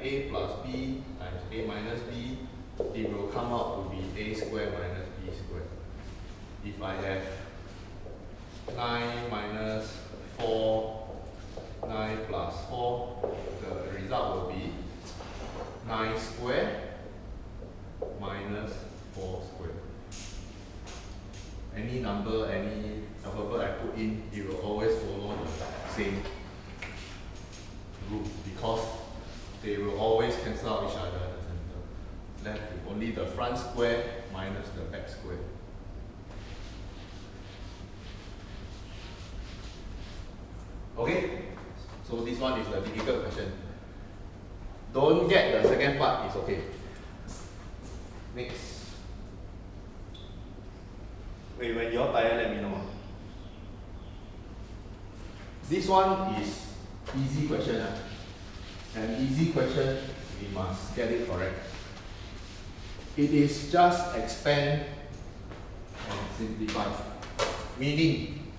a plus b times a minus b, it will come out to be a squared minus b squared. If I have 9 minus 4, 9 plus 4, the result will be 9 squared minus 4 squared. Any number, any alphabet I put in, it will always follow the same rule because they will always cancel out each other at the center. Left with only the front square minus the back square. Okay, so this one is the difficult question. Don't get the second part, it's okay. Next. Wait, when you're tired, let me know. This one is easy question. An easy question, we must get it correct. It is just expand and simplify. Meaning,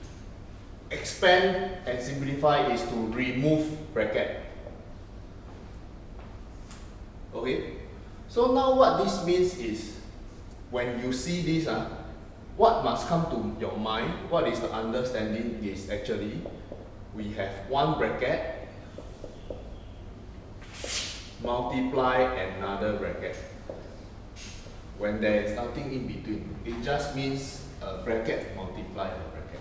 expand and simplify is to remove bracket. Okay? So now what this means is, when you see this, what must come to your mind, what is the understanding is actually, we have one bracket, multiply another bracket. When there is nothing in between, it just means a bracket multiply a bracket.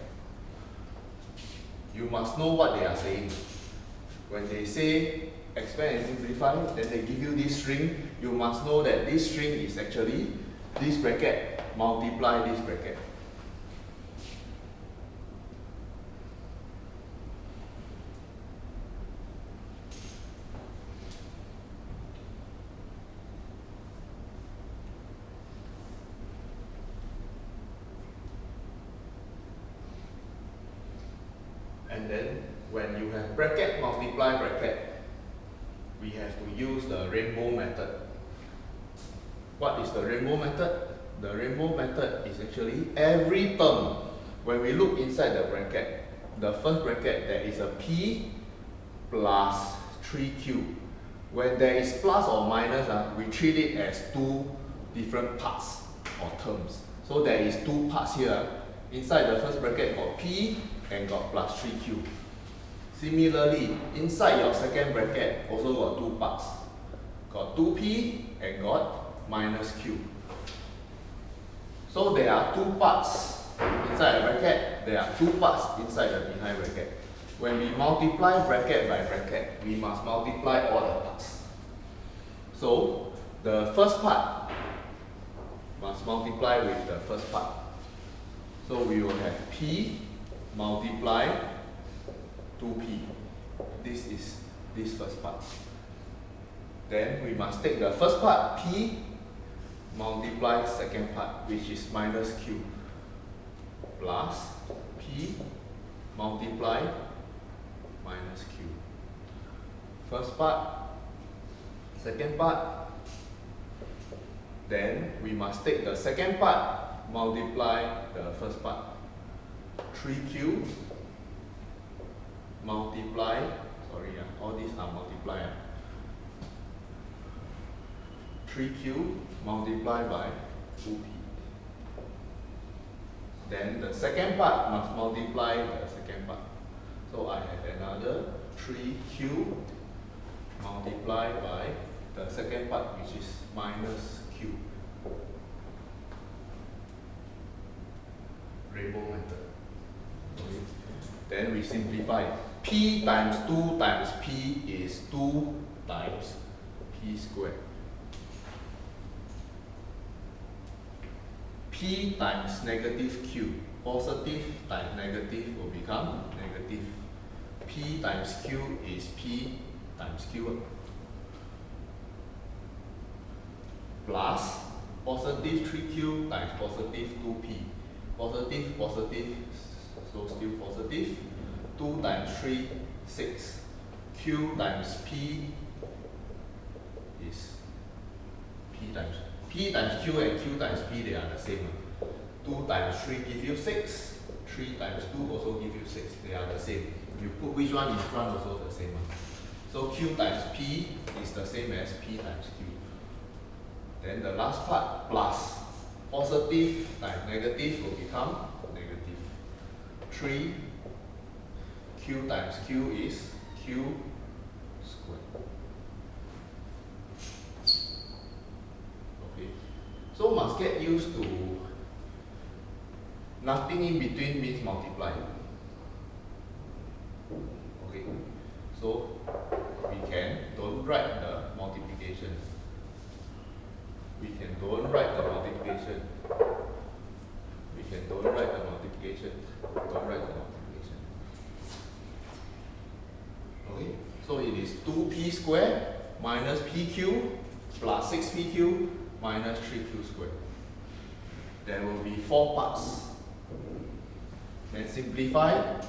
You must know what they are saying. When they say expand and simplify, then they give you this string, you must know that this string is actually this bracket multiply this bracket. And then when you have bracket multiply bracket, we have to use the rainbow method. What is the rainbow method? The rainbow method is actually every term, when we look inside the bracket, the first bracket there is a p plus 3q. When there is plus or minus, we treat it as two different parts or terms. So there is two parts here. Inside the first bracket got p and got plus 3q. Similarly, inside your second bracket also got two parts. Got 2p and got minus q. So there are two parts inside the bracket, there are two parts inside the behind bracket. When we multiply bracket by bracket, we must multiply all the parts. So the first part must multiply with the first part. So we will have p multiply 2p. This is this first part. Then we must take the first part, p, multiply second part, which is minus q, plus p multiply minus q. First part, second part. Then we must take the second part, multiply the first part. 3q multiply, all these are multiply. 3q multiply by 2p. Then the second part must multiply the second part. So I have another 3q multiply by the second part, which is minus q. Rainbow method. Okay. Then we simplify. P times 2 times p is 2 times p squared. P times negative q. Positive times negative will become negative. P times q is p times q. Plus positive 3q times positive 2p. Positive, positive, so still positive. 2 times 3, 6. Q times p is p times q and q times p, they are the same. 2 times 3 give you 6. 3 times 2 also give you 6. They are the same. You put which one in front also the same. So Q times P is the same as P times Q. Then the last part plus positive times negative will become negative. 3 Q times Q is Q squared. Okay. So must get used to nothing in between means multiply. Okay. So we can don't write the multiplication. We can don't write the multiplication. We can don't write the multiplication. Don't write the multiplication. Okay, so it is 2p squared minus pq plus 6pq minus 3q squared. There will be 4 parts. Then simplify.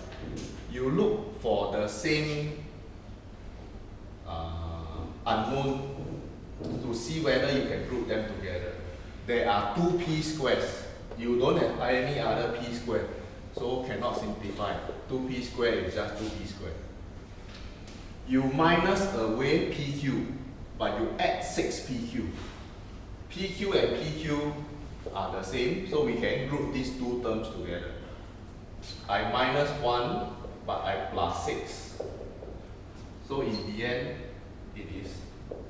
You look for the same unknown to see whether you can group them together. There are 2p squares. You don't have any other p squared, so cannot simplify. 2p squared is just 2p squared. You minus away pq, but you add 6pq. pq and pq are the same, so we can group these two terms together. I minus 1, but I plus 6. So in the end, it is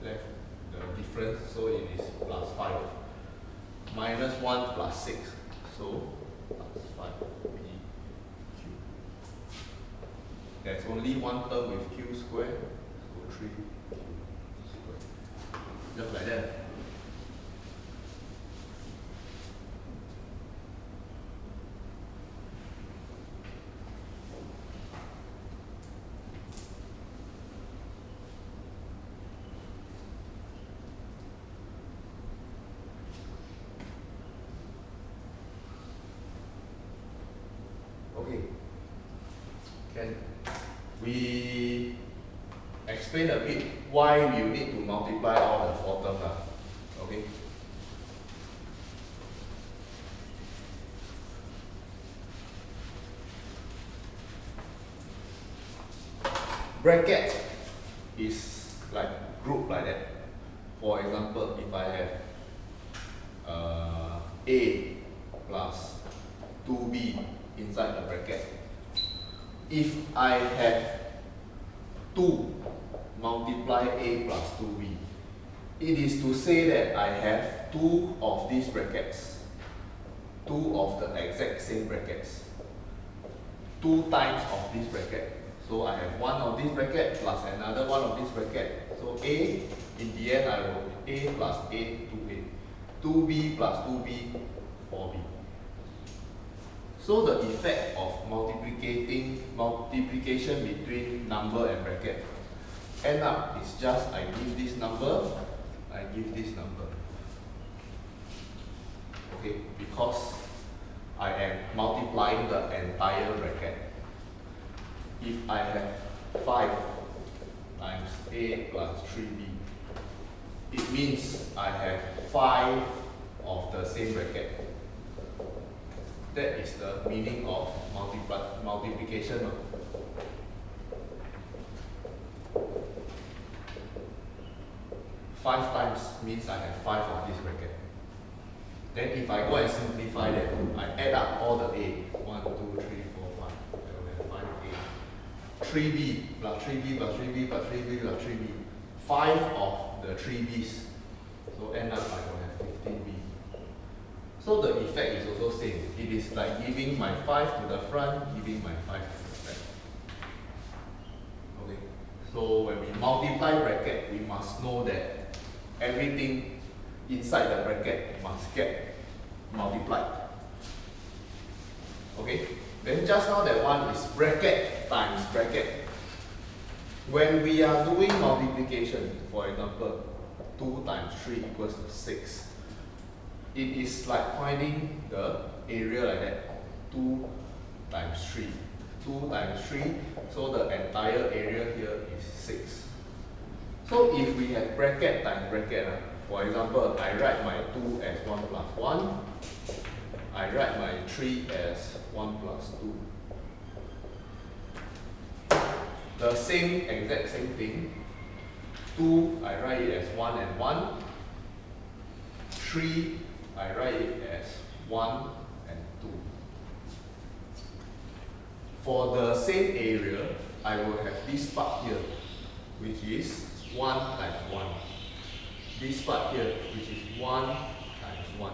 left the difference, so it is plus 5. Minus 1 plus 6, so plus 5pq. There's only one term with q squared, so 3q squared. Just like that. Okay. Can we explain a bit why you need to multiply all the 4 terms? Okay. Bracket is like group like that. For example, if I have A plus 2B inside the bracket. If I have 2 multiply A plus 2B, it is to say that I have 2 of these brackets, 2 of the exact same brackets, 2 times of this bracket. So I have 1 of this bracket plus another 1 of this bracket. So A, in the end I will A plus A, 2A, 2B plus 2B, 4B. So the effect of multiplication between number and bracket end up is just I give this number, I give this number. Okay, because I am multiplying the entire bracket. If I have 5 times A plus 3B, it means I have 5 of the same bracket. That is the meaning of multiplication. 5 times means I have 5 of this bracket. Then if I go and simplify that, I add up all the A. 1, 2, 3, 4, 5. I will have 5A. 3B plus 3B plus 3B plus 3B plus 3B. 5 of the 3Bs. So end up I will have 15B. So the effect is also same. It is like giving my 5 to the front, giving my 5 to the back. Okay. So when we multiply bracket, we must know that everything inside the bracket must get multiplied. Okay. Then just now that one is bracket times bracket. When we are doing multiplication, for example, 2 times 3 equals to 6. It is like finding the area like that. 2 times 3. 2 times 3. So the entire area here is 6. So if we have bracket times bracket, for example, I write my 2 as 1 plus 1. I write my 3 as 1 plus 2. The exact same thing 2, I write it as 1 and 1. 3, I write it as 1 and 2. For the same area, I will have this part here, which is 1 times 1. This part here, which is 1 times 1.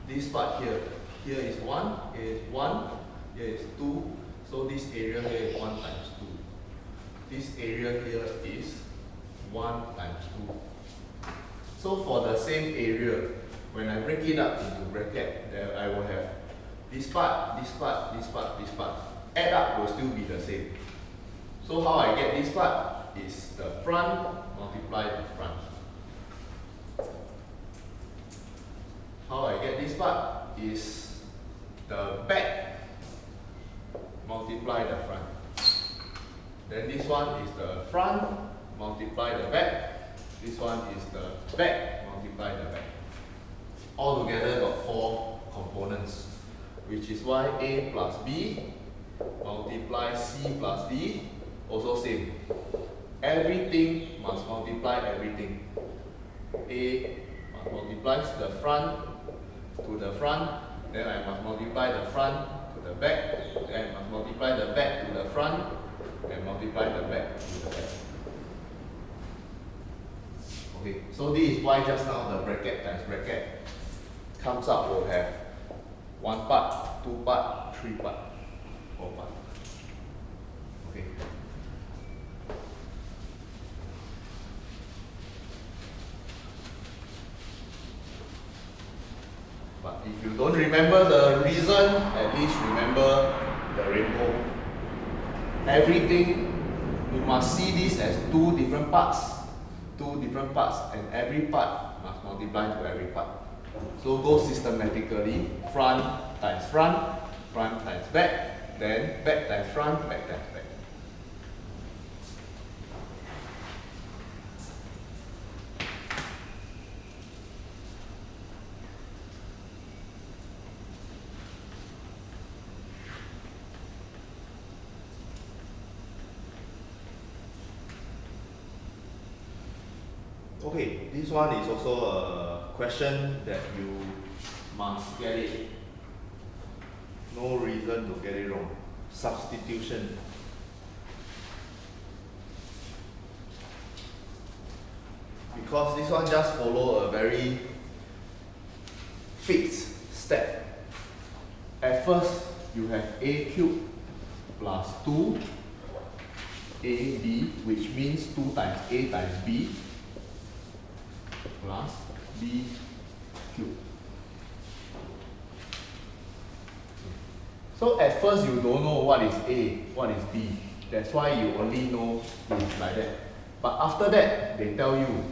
This part here, here is 1, here is 1, here is 2. So this area here is 1 times 2. This area here is 1 times 2. So for the same area, when I break it up into bracket, then I will have this part, this part, this part, this part. Add up will still be the same. So how I get this part is the front multiply the front. How I get this part is the back multiply the front. Then this one is the front multiply the back. This one is the back multiply the back. Altogether got 4 components, which is why A plus B multiply C plus D also same. Everything must multiply everything. A must multiply the front to the front, then I must multiply the front to the back, then I must multiply the back to the front, and multiply the back to the back. Okay, so this is why just now the bracket times bracket comes out will have 1 part, 2 part, 3 part, 4 part. Okay. But if you don't remember the reason, at least remember the rainbow. Everything, you must see this as 2 different parts. 2 different parts, and every part must multiply to every part. So go systematically, front times front, front times back, then back times front, back times back. Okay, this one is also a question that you must get it. No reason to get it wrong. Substitution. Because this one just follow a very fixed step. At first, you have a cubed plus 2ab, which means 2 times a times b plus b cubed. So at first you don't know what is a, what is b. That's why you only know it's like that. But after that, they tell you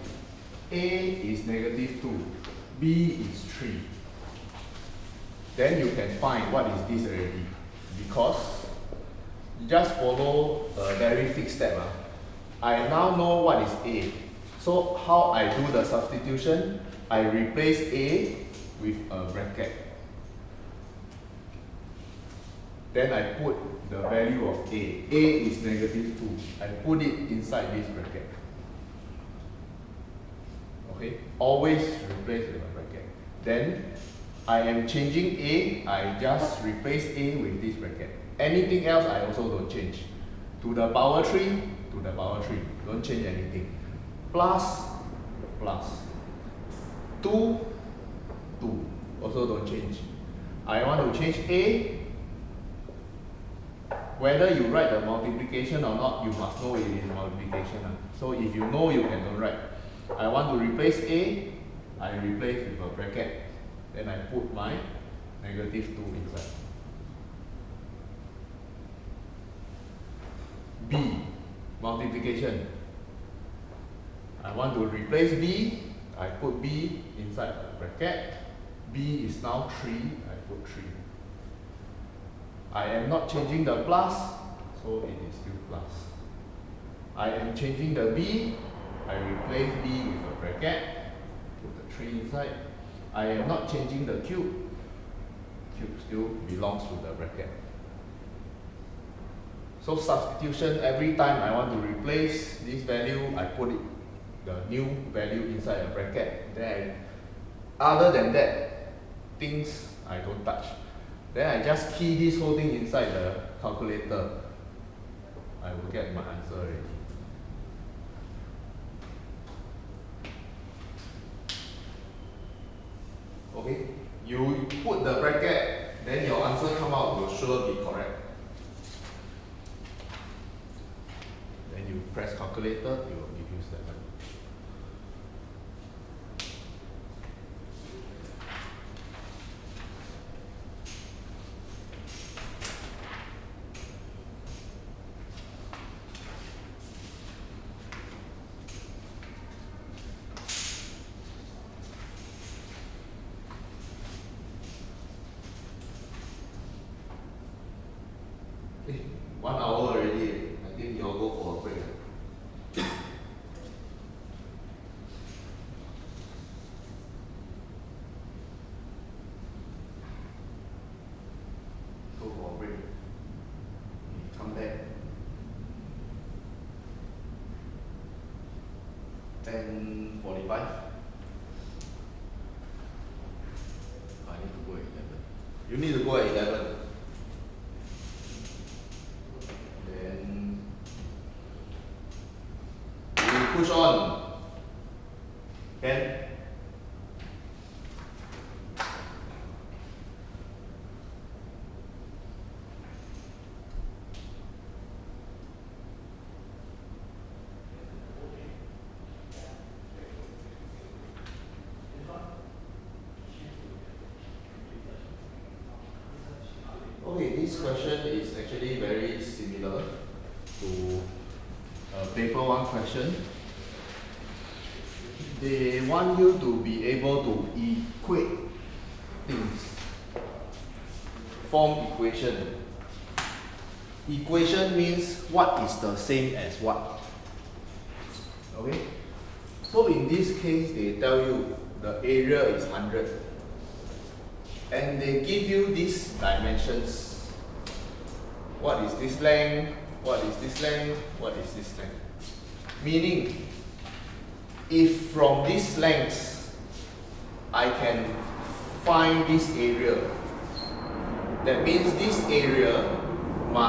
a is -2, b is 3. Then you can find what is this already. Because you just follow a very fixed step. I now know what is a. So how I do the substitution, I replace a with a bracket. Then I put the value of a. A is -2. I put it inside this bracket. Okay, always replace with a bracket. Then I am changing a, I just replace a with this bracket. Anything else I also don't change. To the power 3, to the power 3. Don't change anything. Plus, plus. 2, 2. Also don't change. I want to change a. Whether you write the multiplication or not, you must know it is multiplication. So if you know, you can don't write. I want to replace a, I replace with a bracket. Then I put my -2 inside. B, multiplication. I want to replace b, I put b inside a bracket. B is now 3, I put 3. I am not changing the plus, so it is still plus. I am changing the b, I replace b with a bracket, put the 3 inside. I am not changing the cube, cube still belongs to the bracket. So substitution, every time I want to replace this value, I put it, the new value inside a bracket. Then other than that, things I don't touch. Then I just key this whole thing inside the calculator. I will get my answer already. Okay, you put the bracket, then your answer come out will sure be correct. Then you press calculator, it will give you 7. Hey, 1 hour already. I think you'll go for a break. Go for a break. Come back. 10:45. I need to go at 11. You need to go at 11. Then you push on. Can? Okay, this question is actually very similar to paper 1 question. They want you to be able to equate things, form equation. Equation means what is the same as what. Okay, so in this case they tell you the area is 100. And they give you these dimensions. What is this length? What is this length? What is this length? Meaning, if from this length I can find this area, that means this area